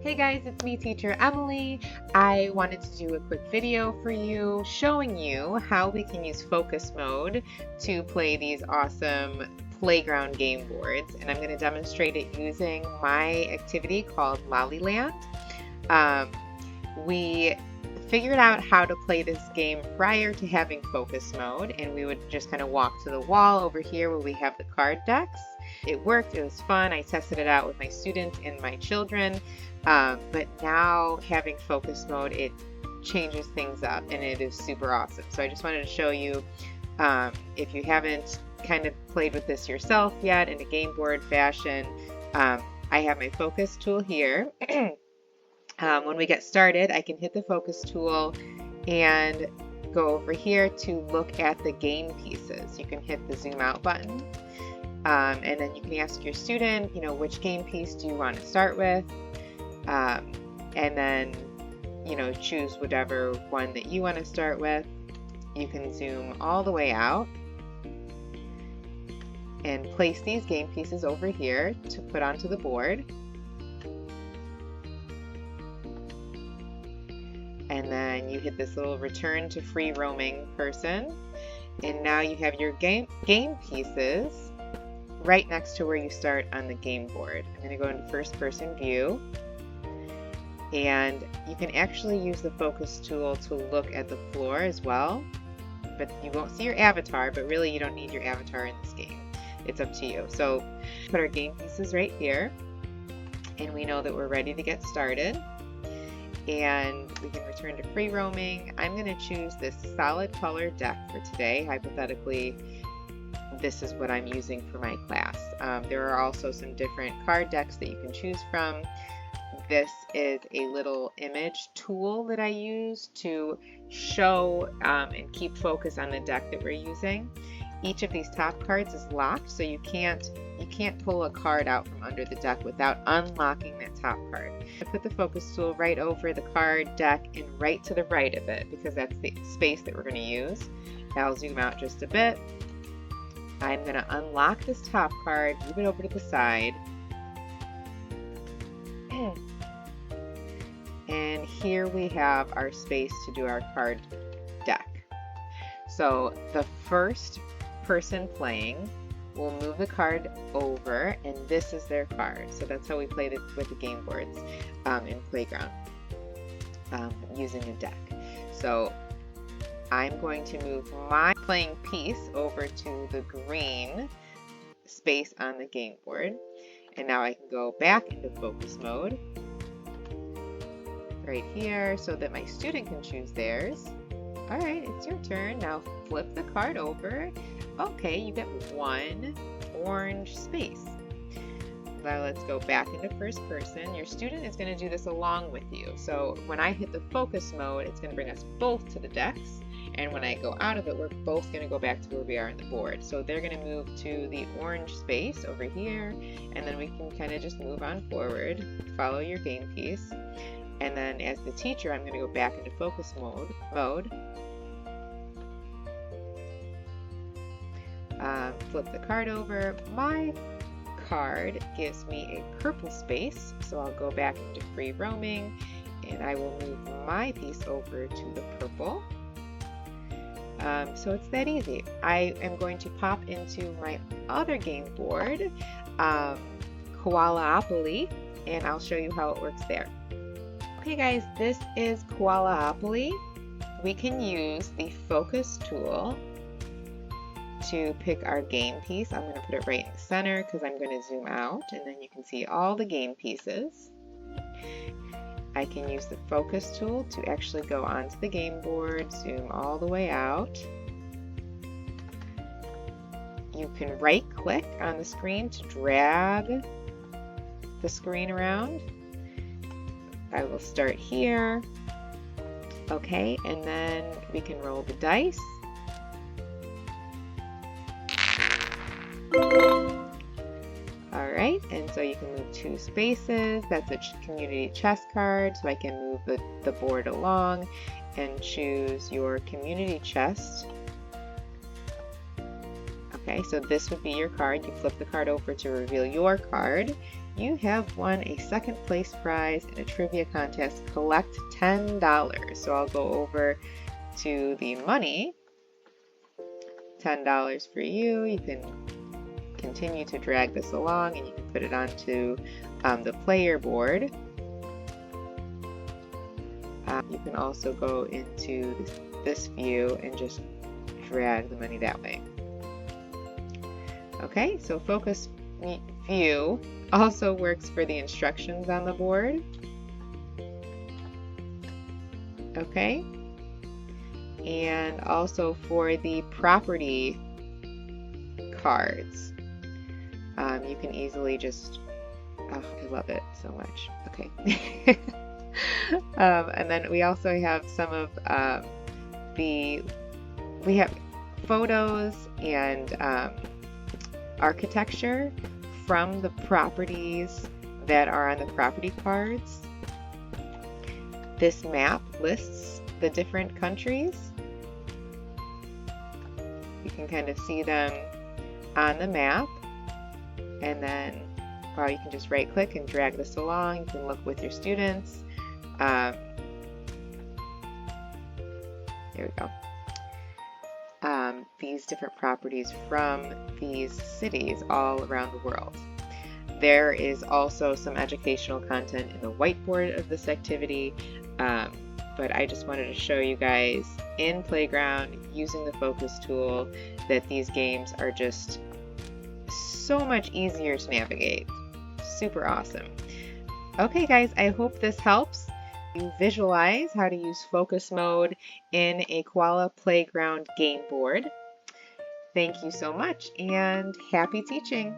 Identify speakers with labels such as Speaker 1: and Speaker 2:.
Speaker 1: Hey guys, it's me, Teacher Emily. I wanted to do a quick video for you showing you how we can use focus mode to play these awesome playground game boards. And I'm going to demonstrate it using my activity called Lollyland. We figured out how to play this game prior to having focus mode, and we would just kind of walk to the wall over here where we have the card decks. It worked, it was fun. I tested it out with my students and my children. But now having focus mode, it changes things up and it is super awesome. So I just wanted to show you, if you haven't kind of played with this yourself yet in a game board fashion, I have my focus tool here. When we get started, I can hit the focus tool and go over here to look at the game pieces. You can hit the zoom out button, and then you can ask your student, which game piece do you want to start with? And then, choose whatever one that you want to start with. You can zoom all the way out and place these game pieces over here to put onto the board. And then you hit this little return to free roaming person. And now you have your game pieces right next to where you start on the game board. I'm going to go into first person view. And you can actually use the focus tool to look at the floor as well, but you won't see your avatar, but really you don't need your avatar in this game. It's up to you. So put our game pieces right here, and we know that we're ready to get started. And we can return to free roaming. I'm going to choose this solid color deck for today. Hypothetically, this is what I'm using for my class. There are also some different card decks that you can choose from. This is a little image tool that I use to show and keep focus on the deck that we're using. Each of these top cards is locked, so you can't pull a card out from under the deck without unlocking that top card. I put the focus tool right over the card deck and right to the right of it because that's the space that we're going to use. I'll zoom out just a bit. I'm going to unlock this top card, move it over to the side. And here we have our space to do our card deck. So the first person playing will move the card over, and this is their card. So that's how we played it with the game boards in Playground using a deck. So I'm going to move my playing piece over to the green space on the game board. And now I can go back into focus mode right here so that my student can choose theirs. All right, it's your turn. Now flip the card over. Okay, you get one orange space. Now let's go back into first person. Your student is going to do this along with you. So when I hit the focus mode, it's going to bring us both to the decks. And when I go out of it, we're both going to go back to where we are on the board. So they're going to move to the orange space over here, and then we can kind of just move on forward, follow your game piece. And then as the teacher, I'm going to go back into focus mode. Flip the card over. My card gives me a purple space, so I'll go back into free roaming, and I will move my piece over to the purple. So it's that easy. I am going to pop into my other game board, KoalaGo, and I'll show you how it works there. Okay guys, this is KoalaGo. We can use the focus tool to pick our game piece. I'm going to put it right in the center because I'm going to zoom out, and then you can see all the game pieces. I can use the focus tool to actually go onto the game board, zoom all the way out. You can right click on the screen to drag the screen around. I will start here. Okay, and then we can roll the dice. Alright, and so you can move two spaces. That's a community chest card, so I can move the board along and choose your community chest. Okay, so this would be your card. You flip the card over to reveal your card, You have won a second place prize in a trivia contest. Collect $10. So I'll go over to the money. $10 for you. You can continue to drag this along and you can put it onto the player board. You can also go into this view and just drag the money that way. Okay, so focus view also works for the instructions on the board. Okay, and also for the property cards. You can easily just, oh, I love it so much. Okay. And then we also have some of we have photos and architecture from the properties that are on the property cards. This map lists the different countries. You can kind of see them on the map, and then you can just right click and drag this along. You can look with your students. There we go. These different properties from these cities all around the world. There is also some educational content in the whiteboard of this activity, but I just wanted to show you guys in Playground using the focus tool that these games are just so much easier to navigate. Super awesome. Okay guys, I hope this helps you visualize how to use focus mode in a Koala Playground game board. Thank you so much and happy teaching!